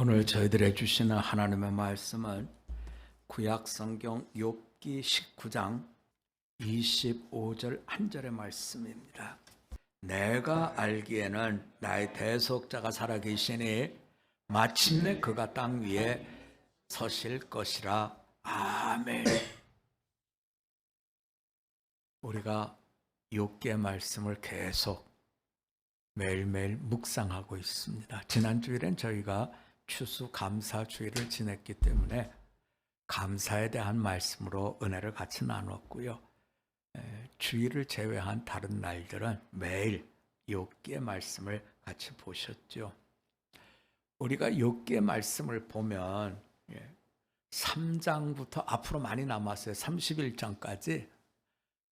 오늘 저희들에게 주시는 하나님의 말씀은 구약 성경 욥기 19장 25절 한 절의 말씀입니다. 내가 알기에는 나의 대속자가 살아계시니 마침내 그가 땅 위에 서실 것이라. 아멘. 우리가 욥기의 말씀을 계속 매일매일 묵상하고 있습니다. 지난 주일엔 저희가 추수감사주일을 지냈기 때문에 감사에 대한 말씀으로 은혜를 같이 나눴고요. 주일을 제외한 다른 날들은 매일 욥기의 말씀을 같이 보셨죠. 우리가 욥기의 말씀을 보면 3장부터 앞으로 많이 남았어요. 31장까지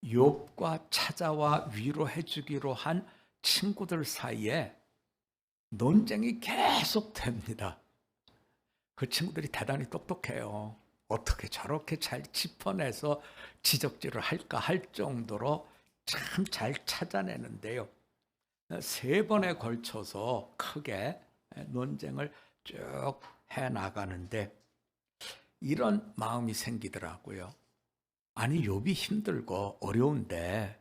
욥과 찾아와 위로해 주기로 한 친구들 사이에 논쟁이 계속 됩니다. 그 친구들이 대단히 똑똑해요. 어떻게 저렇게 잘 짚어내서 지적질을 할까 할 정도로 참 잘 찾아내는데요. 3번에 걸쳐서 크게 논쟁을 쭉 해나가는데 이런 마음이 생기더라고요. 아니, 욥이 힘들고 어려운데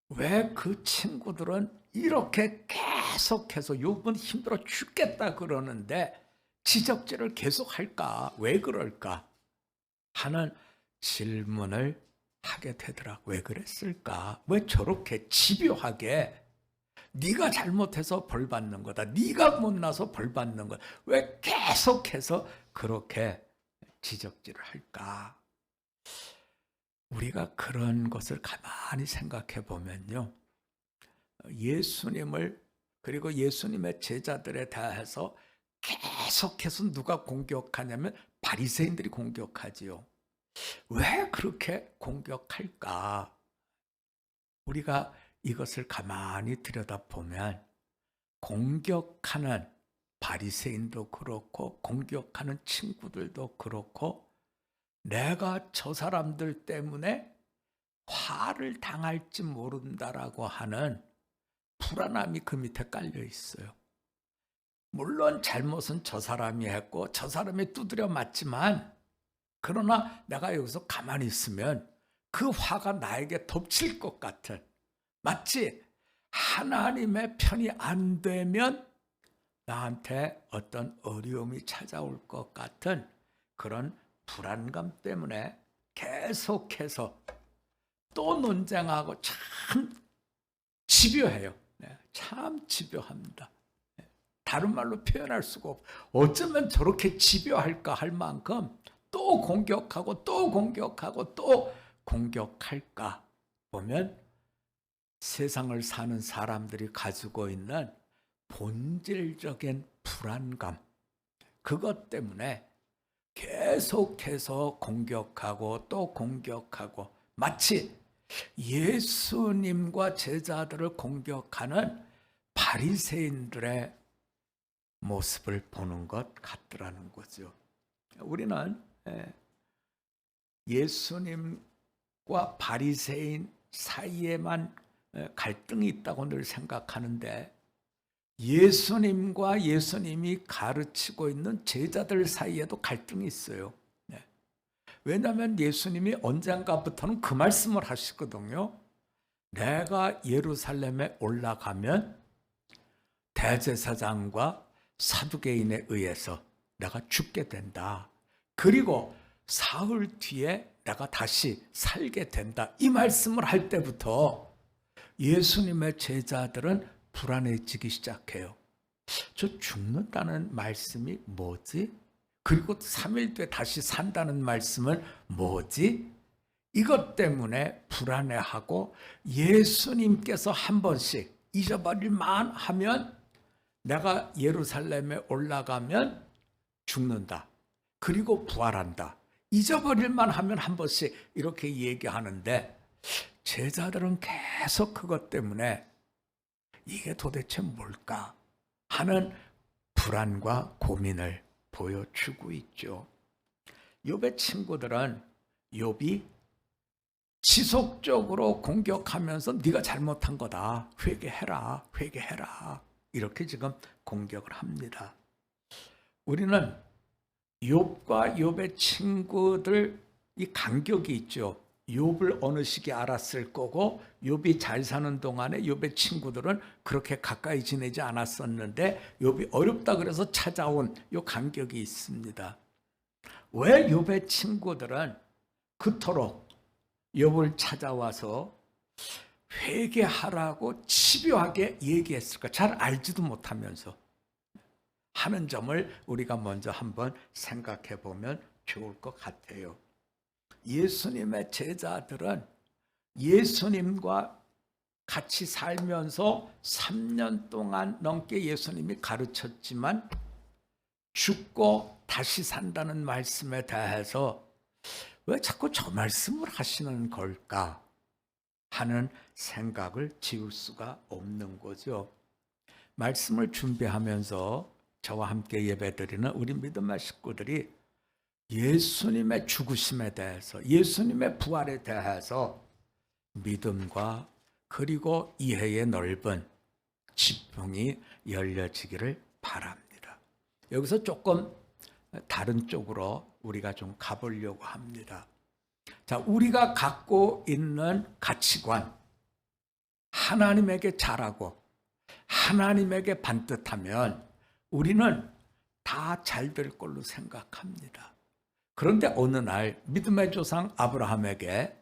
왜 그 친구들은 이렇게 계속해서 욥은 힘들어 죽겠다 그러는데 지적질을 계속할까? 왜 그럴까? 하는 질문을 하게 되더라고요. 왜 그랬을까? 왜 저렇게 집요하게 네가 잘못해서 벌 받는 거다. 네가 못나서 벌 받는 거다. 왜 계속해서 그렇게 지적질을 할까? 우리가 그런 것을 가만히 생각해 보면요. 예수님을 그리고 예수님의 제자들에 대해서 계속해서 누가 공격하냐면 바리새인들이 공격하지요. 왜 그렇게 공격할까? 우리가 이것을 가만히 들여다보면 공격하는 바리새인도 그렇고 공격하는 친구들도 그렇고 내가 저 사람들 때문에 화를 당할지 모른다라고 하는 불안함이 그 밑에 깔려 있어요. 물론 잘못은 저 사람이 했고 저 사람이 두드려 맞지만 그러나 내가 여기서 가만히 있으면 그 화가 나에게 덮칠 것 같은, 마치 하나님의 편이 안 되면 나한테 어떤 어려움이 찾아올 것 같은 그런 불안감 때문에 계속해서 또 논쟁하고 참 집요해요. 참 집요합니다. 다른 말로 표현할 수가 없고 어쩌면 저렇게 집요할까 할 만큼 또 공격하고 또 공격하고 또 공격할까 보면 세상을 사는 사람들이 가지고 있는 본질적인 불안감, 그것 때문에 계속해서 공격하고 또 공격하고 마치 예수님과 제자들을 공격하는 바리새인들의 모습을 보는 것 같더라는 거죠. 우리는 예수님과 바리새인 사이에만 갈등이 있다고 늘 생각하는데 예수님과 예수님이 가르치고 있는 제자들 사이에도 갈등이 있어요. 왜냐하면 예수님이 언젠가부터는 그 말씀을 하시거든요. 내가 예루살렘에 올라가면 대제사장과 사두개인에 의해서 내가 죽게 된다. 그리고 사흘 뒤에 내가 다시 살게 된다. 이 말씀을 할 때부터 예수님의 제자들은 불안해지기 시작해요. 저 죽는다는 말씀이 뭐지? 그리고 3일 뒤에 다시 산다는 말씀은 뭐지? 이것 때문에 불안해하고 예수님께서 한 번씩 잊어버릴만 하면 내가 예루살렘에 올라가면 죽는다. 그리고 부활한다. 잊어버릴만 하면 한 번씩 이렇게 얘기하는데 제자들은 계속 그것 때문에 이게 도대체 뭘까 하는 불안과 고민을 보여주고 있죠. 욥의 친구들은 욥이 지속적으로 공격하면서 네가 잘못한 거다. 회개해라. 회개해라. 이렇게 지금 공격을 합니다. 우리는 욥과 욥의 친구들 이 간격이 있죠. 욥을 어느 시기에 알았을 거고 욥이 잘 사는 동안에 욥의 친구들은 그렇게 가까이 지내지 않았었는데 욥이 어렵다 그래서 찾아온 이 간격이 있습니다. 왜 욥의 친구들은 그토록 욥을 찾아와서 회개하라고 집요하게 얘기했을까? 잘 알지도 못하면서 하는 점을 우리가 먼저 한번 생각해 보면 좋을 것 같아요. 예수님의 제자들은 예수님과 같이 살면서 3년 동안 넘게 예수님이 가르쳤지만 죽고 다시 산다는 말씀에 대해서 왜 자꾸 저 말씀을 하시는 걸까 하는 생각을 지울 수가 없는 거죠. 말씀을 준비하면서 저와 함께 예배드리는 우리 믿음의 식구들이 예수님의 죽으심에 대해서, 예수님의 부활에 대해서 믿음과 그리고 이해의 넓은 지평이 열려지기를 바랍니다. 여기서 조금 다른 쪽으로 우리가 좀 가보려고 합니다. 자, 우리가 갖고 있는 가치관, 하나님에게 잘하고 하나님에게 반듯하면 우리는 다 잘 될 걸로 생각합니다. 그런데 어느 날 믿음의 조상 아브라함에게,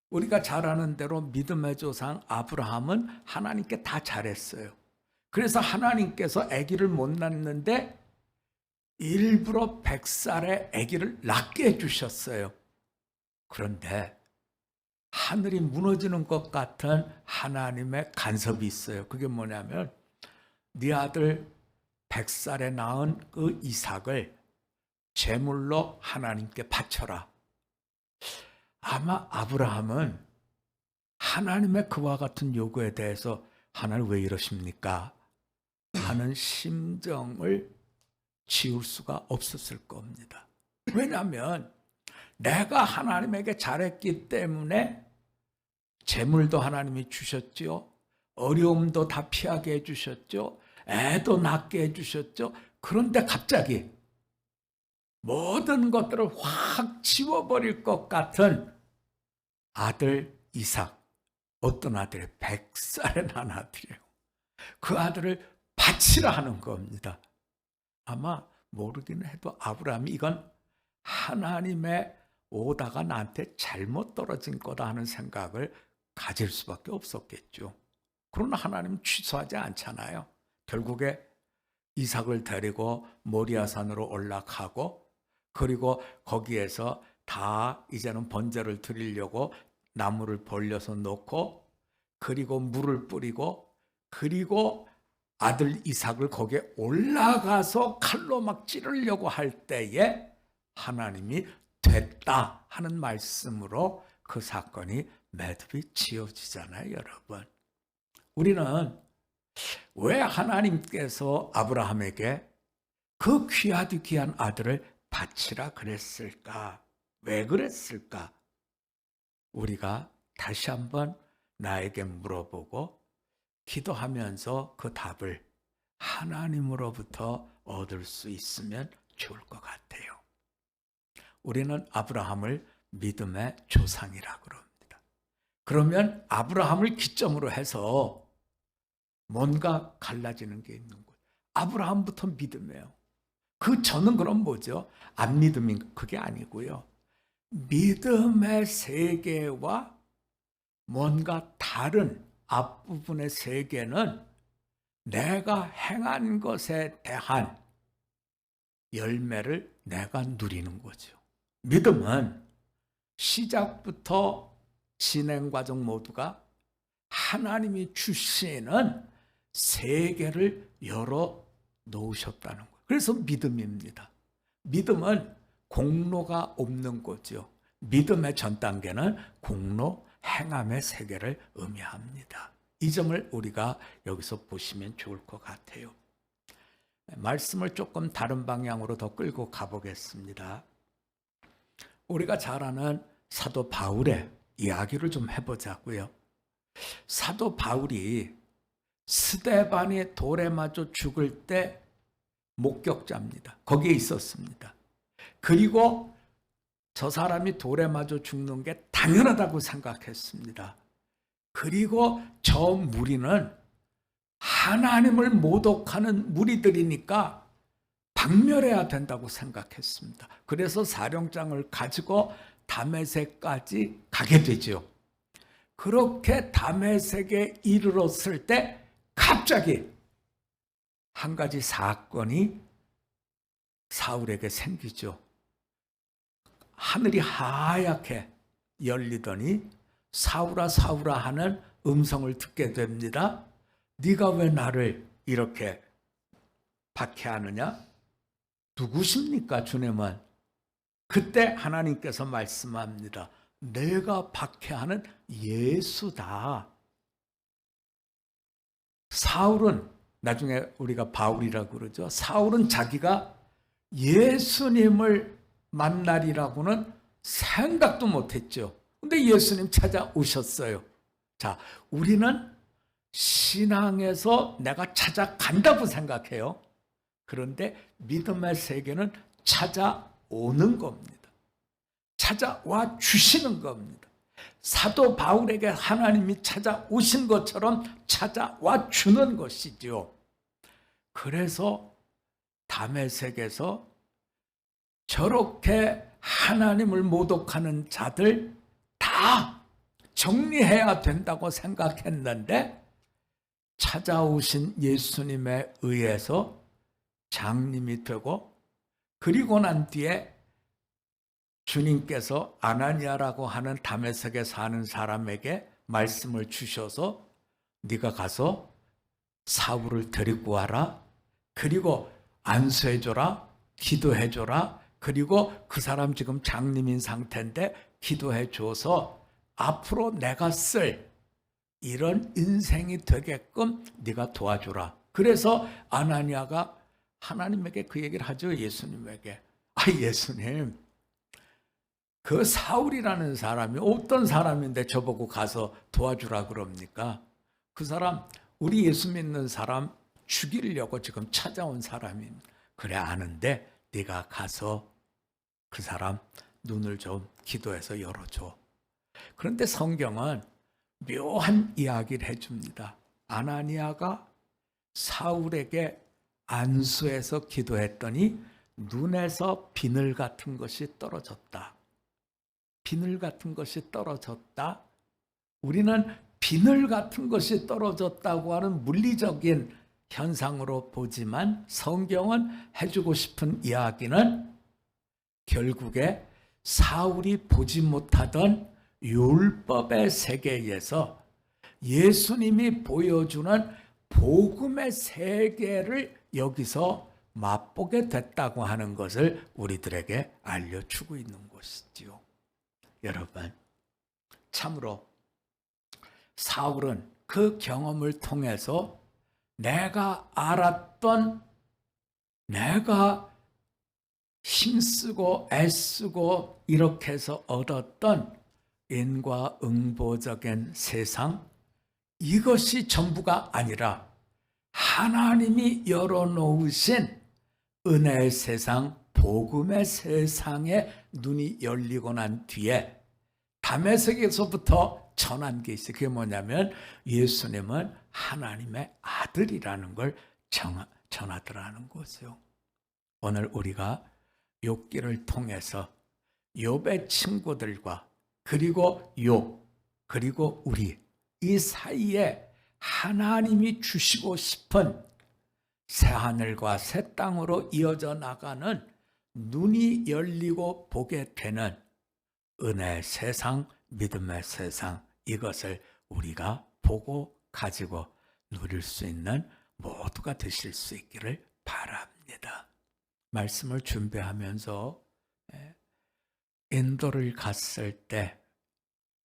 우리가 잘 아는 대로 믿음의 조상 아브라함은 하나님께 다 잘했어요. 그래서 하나님께서 아기를 못 낳는데 일부러 100살에 아기를 낳게 해주셨어요. 그런데 하늘이 무너지는 것 같은 하나님의 간섭이 있어요. 그게 뭐냐면 네 아들 100살에 낳은 그 이삭을 제물로 하나님께 바쳐라. 아마 아브라함은 하나님의 그와 같은 요구에 대해서 하나님 왜 이러십니까? 하는 심정을 지울 수가 없었을 겁니다. 왜냐하면 내가 하나님에게 잘했기 때문에 재물도 하나님이 주셨죠. 어려움도 다 피하게 해주셨죠. 애도 낳게 해주셨죠. 그런데 갑자기 모든 것들을 확 지워버릴 것 같은 아들 이삭, 어떤 아들이 100살에 난 아들이에요. 그 아들을 바치라 하는 겁니다. 아마 모르기는 해도 아브라함이 이건 하나님의 오다가 나한테 잘못 떨어진 거다 하는 생각을 가질 수밖에 없었겠죠. 그러나 하나님은 취소하지 않잖아요. 결국에 이삭을 데리고 모리아산으로 올라가고 그리고 거기에서 다 이제는 번제를 드리려고 나무를 벌려서 놓고 그리고 물을 뿌리고 그리고 아들 이삭을 거기에 올라가서 칼로 막 찌르려고 할 때에 하나님이 됐다 하는 말씀으로 그 사건이 매듭이 지어지잖아요, 여러분. 우리는 왜 하나님께서 아브라함에게 그 귀하디 귀한 아들을 바치라 그랬을까? 왜 그랬을까? 우리가 다시 한번 나에게 물어보고 기도하면서 그 답을 하나님으로부터 얻을 수 있으면 좋을 것 같아요. 우리는 아브라함을 믿음의 조상이라고 그럽니다. 그러면 아브라함을 기점으로 해서 뭔가 갈라지는 게 있는 거예요. 아브라함부터 믿음이에요. 그 저는 그럼 뭐죠? 안 믿음인 그게 아니고요. 믿음의 세계와 뭔가 다른 앞부분의 세계는 내가 행한 것에 대한 열매를 내가 누리는 거죠. 믿음은 시작부터 진행 과정 모두가 하나님이 주시는 세계를 열어 놓으셨다는 거예요. 그래서 믿음입니다. 믿음은 공로가 없는 거죠. 믿음의 전 단계는 공로, 행함의 세계를 의미합니다. 이 점을 우리가 여기서 보시면 좋을 것 같아요. 말씀을 조금 다른 방향으로 더 끌고 가보겠습니다. 우리가 잘 아는 사도 바울의 이야기를 좀 해보자고요. 사도 바울이 스데반이 돌에 맞아 죽을 때 목격자입니다. 거기에 있었습니다. 그리고 저 사람이 돌에 맞아 죽는 게 당연하다고 생각했습니다. 그리고 저 무리는 하나님을 모독하는 무리들이니까 박멸해야 된다고 생각했습니다. 그래서 사령장을 가지고 다메섹까지 가게 되죠. 그렇게 다메섹에 이르렀을 때 갑자기 한 가지 사건이 사울에게 생기죠. 하늘이 하얗게 열리더니 사울아 사울아 하는 음성을 듣게 됩니다. 네가 왜 나를 이렇게 박해하느냐? 누구십니까 주님은? 그때 하나님께서 말씀합니다. 내가 박해하는 예수다. 사울은 나중에 우리가 바울이라고 그러죠. 사울은 자기가 예수님을 만나리라고는 생각도 못했죠. 근데 예수님 찾아오셨어요. 자, 우리는 신앙에서 내가 찾아간다고 생각해요. 그런데 믿음의 세계는 찾아오는 겁니다. 찾아와 주시는 겁니다. 사도 바울에게 하나님이 찾아오신 것처럼 찾아와 주는 것이죠. 그래서 다메섹에서 저렇게 하나님을 모독하는 자들 다 정리해야 된다고 생각했는데 찾아오신 예수님에 의해서 장님이 되고 그리고 난 뒤에 주님께서 아나니아라고 하는 다메섹에 사는 사람에게 말씀을 주셔서 네가 가서 사울을 데리고 와라. 그리고 안수해줘라. 기도해줘라. 그리고 그 사람 지금 장님인 상태인데 기도해줘서 앞으로 내가 쓸 이런 인생이 되게끔 네가 도와주라. 그래서 아나니아가 하나님에게 그 얘기를 하죠. 예수님에게. 예수님, 그 사울이라는 사람이 어떤 사람인데 저보고 가서 도와주라 그럽니까? 그 사람 우리 예수 믿는 사람 죽이려고 지금 찾아온 사람입니다. 그래 아는데 네가 가서 그 사람 눈을 좀 기도해서 열어줘. 그런데 성경은 묘한 이야기를 해줍니다. 아나니아가 사울에게 안수해서 기도했더니 눈에서 비늘 같은 것이 떨어졌다. 비늘 같은 것이 떨어졌다. 우리는 비늘 같은 것이 떨어졌다고 하는 물리적인 현상으로 보지만 성경은 해주고 싶은 이야기는 결국에 사울이 보지 못하던 율법의 세계에서 예수님이 보여주는 복음의 세계를 여기서 맛보게 됐다고 하는 것을 우리들에게 알려주고 있는 것이지요. 여러분, 참으로 사울은 그 경험을 통해서 내가 알았던, 내가 힘쓰고 애쓰고 이렇게 해서 얻었던 인과응보적인 세상, 이것이 전부가 아니라 하나님이 열어놓으신 은혜의 세상, 복음의 세상에 눈이 열리고 난 뒤에 다메섹에서부터 전한 게 있어요. 그게 뭐냐면 예수님은 하나님의 아들이라는 걸 전하더라는 거죠. 오늘 우리가 욥기를 통해서 욥의 친구들과 그리고 욥 그리고 우리 이 사이에 하나님이 주시고 싶은 새하늘과 새 땅으로 이어져 나가는 눈이 열리고 보게 되는 은혜의 세상, 믿음의 세상, 이것을 우리가 보고 가지고 누릴 수 있는 모두가 되실 수 있기를 바랍니다. 말씀을 준비하면서 인도를 갔을 때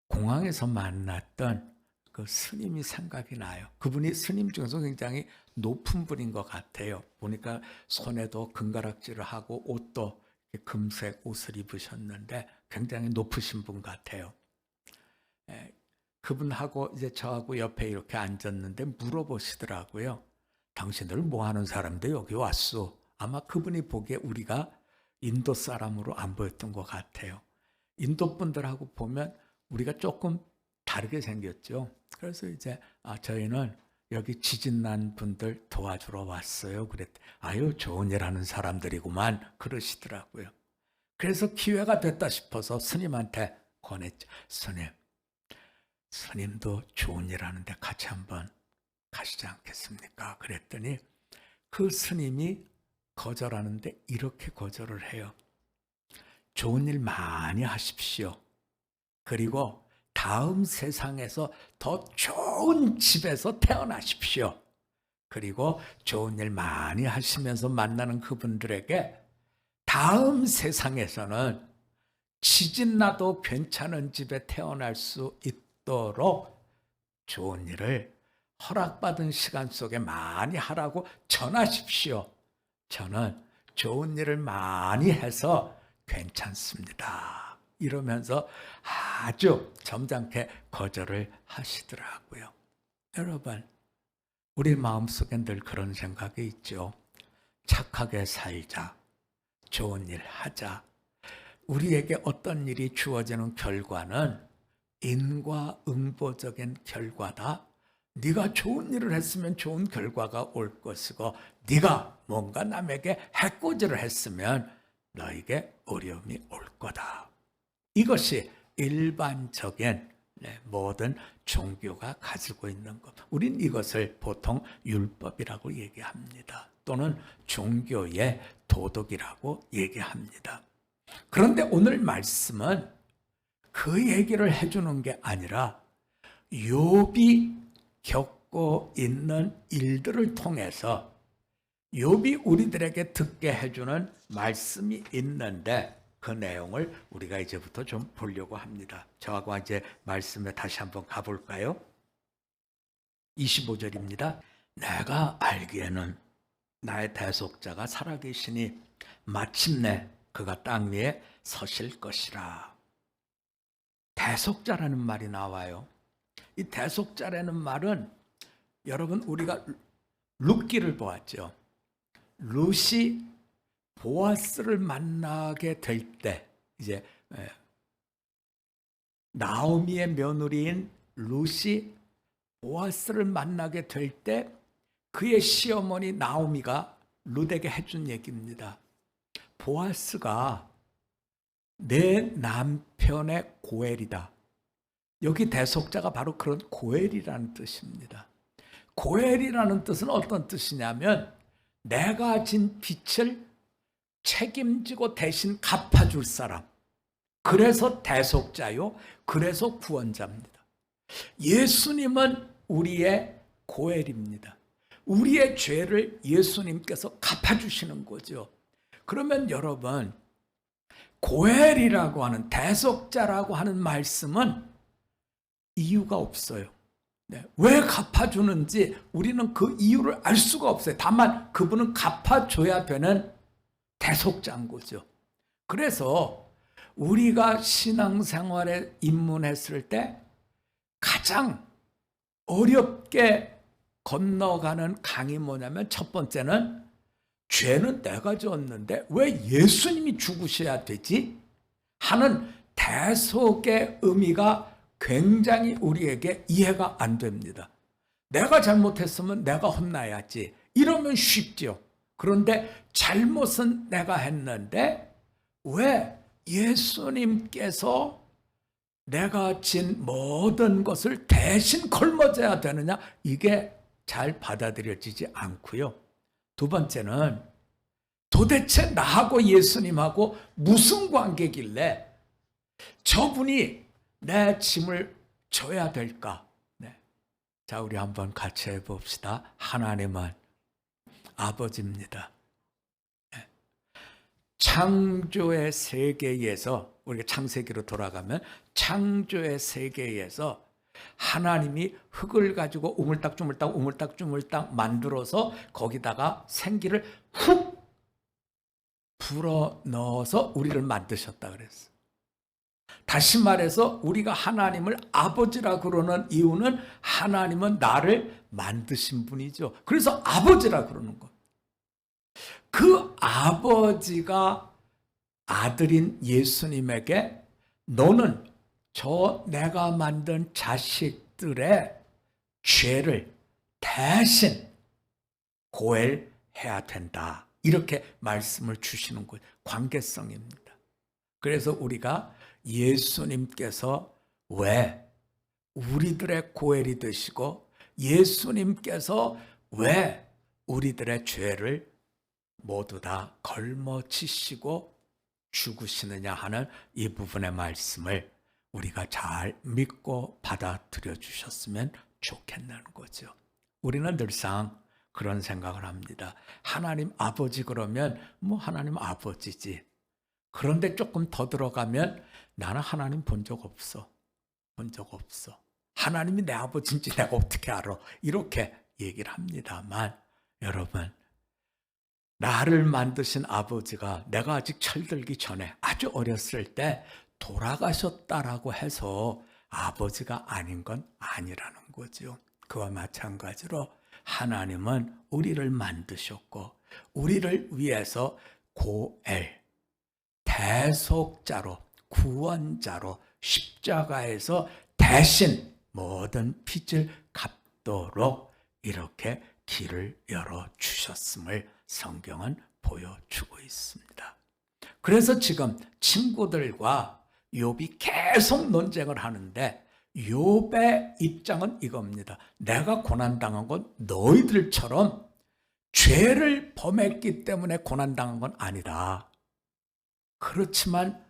공항에서 만났던 그 스님이 생각이 나요. 그분이 스님 중에서 굉장히 높은 분인 것 같아요. 보니까 손에도 금가락질을 하고 옷도 금색 옷을 입으셨는데 굉장히 높으신 분 같아요. 그분하고 이제 저하고 옆에 이렇게 앉았는데 물어보시더라고요. 당신들 뭐 하는 사람인데 여기 왔소? 아마 그분이 보기에 우리가 인도 사람으로 안 보였던 것 같아요. 인도 분들하고 보면 우리가 조금 다르게 생겼죠. 그래서 이제 저희는 여기 지진 난 분들 도와주러 왔어요. 그랬더니 아유 좋은 일 하는 사람들이구만 그러시더라고요. 그래서 기회가 됐다 싶어서 스님한테 권했죠. 스님도 좋은 일 하는데 같이 한번 가시지 않겠습니까? 그랬더니 그 스님이 거절하는데 이렇게 거절을 해요. 좋은 일 많이 하십시오. 그리고 다음 세상에서 더 좋은 집에서 태어나십시오. 그리고 좋은 일 많이 하시면서 만나는 그분들에게 다음 세상에서는 지진 나도 괜찮은 집에 태어날 수 있도록 좋은 일을 허락받은 시간 속에 많이 하라고 전하십시오. 저는 좋은 일을 많이 해서 괜찮습니다. 이러면서 아주 점잖게 거절을 하시더라고요. 여러분, 우리 마음속에 늘 그런 생각이 있죠. 착하게 살자. 좋은 일 하자. 우리에게 어떤 일이 주어지는 결과는 인과응보적인 결과다. 네가 좋은 일을 했으면 좋은 결과가 올 것이고 네가 뭔가 남에게 해코지를 했으면 너에게 어려움이 올 거다. 이것이 일반적인 모든 종교가 가지고 있는 것. 우린 이것을 보통 율법이라고 얘기합니다. 또는 종교의 도덕이라고 얘기합니다. 그런데 오늘 말씀은 그 얘기를 해주는 게 아니라 욥이 겪고 있는 일들을 통해서 욥이 우리들에게 듣게 해주는 말씀이 있는데 그 내용을 우리가 이제부터 좀 보려고 합니다. 저하고 이제 말씀에 다시 한번 가볼까요? 25절입니다. 내가 알기에는 나의 대속자가 살아계시니 마침내 그가 땅 위에 서실 것이라. 대속자라는 말이 나와요. 이 대속자라는 말은 여러분 우리가 룻기를 보았죠. 룻이 보아스를 만나게 될 때 이제 나오미의 며느리인 룻이 보아스를 만나게 될 때 그의 시어머니 나오미가 룻에게 해준 얘기입니다. 보아스가 내 남편의 고엘이다. 여기 대속자가 바로 그런 고엘이라는 뜻입니다. 고엘이라는 뜻은 어떤 뜻이냐면 내가 진 빚을 책임지고 대신 갚아줄 사람. 그래서 대속자요. 그래서 구원자입니다. 예수님은 우리의 고엘입니다. 우리의 죄를 예수님께서 갚아주시는 거죠. 그러면 여러분 고엘이라고 하는 대속자라고 하는 말씀은 이유가 없어요. 왜 갚아주는지 우리는 그 이유를 알 수가 없어요. 다만 그분은 갚아줘야 되는 대속자인 거죠. 그래서 우리가 신앙생활에 입문했을 때 가장 어렵게 건너가는 강이 뭐냐면 첫 번째는 죄는 내가 지었는데 왜 예수님이 죽으셔야 되지? 하는 대속의 의미가 굉장히 우리에게 이해가 안 됩니다. 내가 잘못했으면 내가 혼나야지. 이러면 쉽죠. 그런데 잘못은 내가 했는데 왜 예수님께서 내가 진 모든 것을 대신 걸머져야 되느냐? 이게 잘 받아들여지지 않고요. 두 번째는 도대체 나하고 예수님하고 무슨 관계길래 저분이 내 짐을 져야 될까? 자, 우리 한번 같이 해봅시다. 하나님은 아버지입니다. 창조의 세계에서 우리가 창세기로 돌아가면 창조의 세계에서 하나님이 흙을 가지고 우물딱 만들어서 거기다가 생기를 훅 불어 넣어서 우리를 만드셨다 그랬어요. 다시 말해서 우리가 하나님을 아버지라 그러는 이유는 하나님은 나를 만드신 분이죠. 그래서 아버지라 그러는 것. 그 아버지가 아들인 예수님에게 너는 저 내가 만든 자식들의 죄를 대신 고해야 된다. 이렇게 말씀을 주시는 거예요. 관계성입니다. 그래서 우리가 예수님께서 왜 우리들의 고엘이 되시고 예수님께서 왜 우리들의 죄를 모두 다 걸머지시고 죽으시느냐 하는 이 부분의 말씀을 우리가 잘 믿고 받아들여 주셨으면 좋겠다는 거죠. 우리는 늘상 그런 생각을 합니다. 하나님 아버지 그러면 뭐 하나님 아버지지. 그런데 조금 더 들어가면 나는 하나님 본 적 없어. 본 적 없어. 하나님이 내 아버지인지 내가 어떻게 알아? 이렇게 얘기를 합니다만 여러분, 나를 만드신 아버지가 내가 아직 철들기 전에 아주 어렸을 때 돌아가셨다라고 해서 아버지가 아닌 건 아니라는 거죠. 그와 마찬가지로 하나님은 우리를 만드셨고 우리를 위해서 고엘, 대속자로, 구원자로 십자가에서 대신 모든 빚을 갚도록 이렇게 길을 열어주셨음을 성경은 보여주고 있습니다. 그래서 지금 친구들과 욥이 계속 논쟁을 하는데 욥의 입장은 이겁니다. 내가 고난당한 건 너희들처럼 죄를 범했기 때문에 고난당한 건 아니다. 그렇지만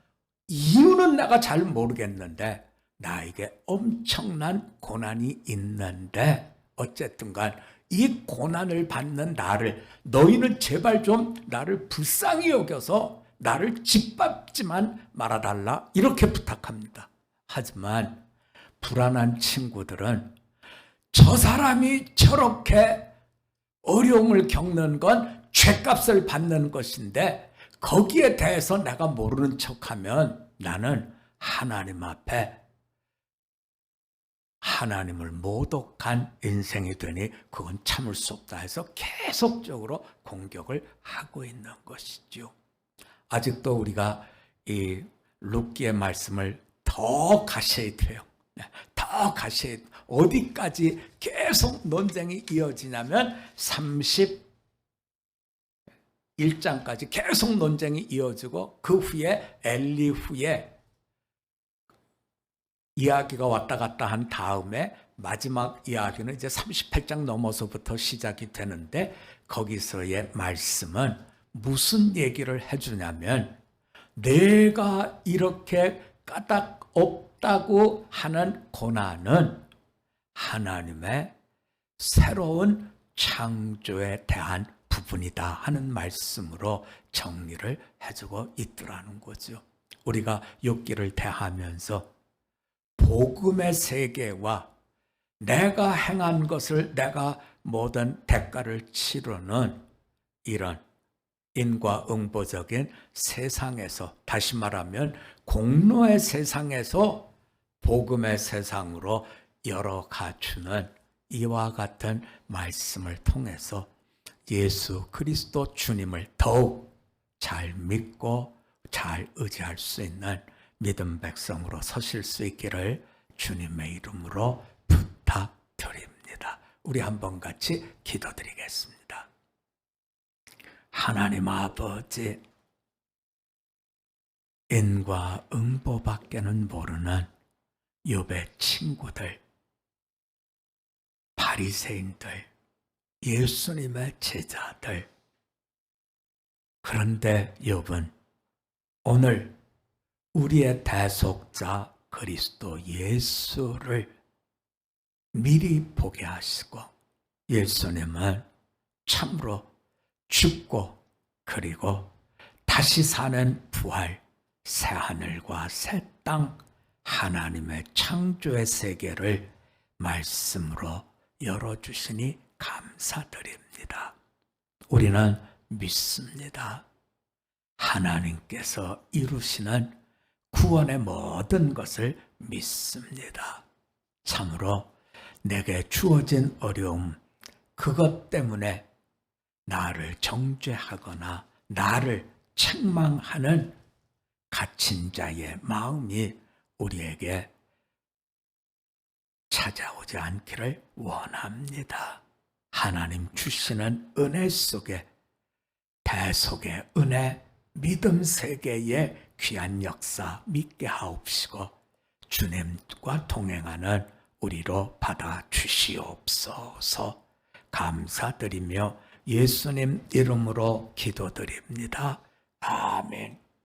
이유는 내가 잘 모르겠는데 나에게 엄청난 고난이 있는데 어쨌든 간 이 고난을 받는 나를 너희는 제발 좀 나를 불쌍히 여겨서 나를 짓밟지만 말아달라 이렇게 부탁합니다. 하지만 불안한 친구들은 저 사람이 저렇게 어려움을 겪는 건 죄값을 받는 것인데 거기에 대해서 내가 모르는 척하면 나는 하나님 앞에 하나님을 모독한 인생이 되니 그건 참을 수 없다 해서 계속적으로 공격을 하고 있는 것이죠. 아직도 우리가 이 룻기의 말씀을 더 가셔야 돼요. 더 가셔야 돼요. 어디까지 계속 논쟁이 이어지냐면 31장까지 계속 논쟁이 이어지고 그 후에 엘리후에 이야기가 왔다 갔다 한 다음에 마지막 이야기는 이제 38장 넘어서부터 시작이 되는데 거기서의 말씀은 무슨 얘기를 해주냐면 내가 이렇게 까닭 없다고 하는 고난은 하나님의 새로운 창조에 대한 부분이다 하는 말씀으로 정리를 해주고 있더라는 거죠. 우리가 욥기를 대하면서 복음의 세계와 내가 행한 것을 내가 모든 대가를 치르는 이런 인과응보적인 세상에서 다시 말하면 공로의 세상에서 복음의 세상으로 열어가주는 이와 같은 말씀을 통해서 예수 그리스도 주님을 더욱 잘 믿고 잘 의지할 수 있는 믿음 백성으로 서실 수 있기를 주님의 이름으로 부탁드립니다. 우리 한번 같이 기도드리겠습니다. 하나님 아버지, 인과응보밖에는 모르는 욥의 친구들, 바리새인들, 예수님의 제자들. 그런데 욥은 오늘 우리의 대속자 그리스도 예수를 미리 보게 하시고 예수님은 참으로 죽고 그리고 다시 사는 부활, 새하늘과 새 땅, 하나님의 창조의 세계를 말씀으로 열어주시니 감사드립니다. 우리는 믿습니다. 하나님께서 이루시는 구원의 모든 것을 믿습니다. 참으로 내게 주어진 어려움, 그것 때문에 나를 정죄하거나 나를 책망하는 갇힌 자의 마음이 우리에게 찾아오지 않기를 원합니다. 하나님 주시는 은혜 속에 대속의 은혜, 믿음 세계의 귀한 역사 믿게 하옵시고 주님과 동행하는 우리로 받아 주시옵소서. 감사드리며 예수님 이름으로 기도드립니다. 아멘.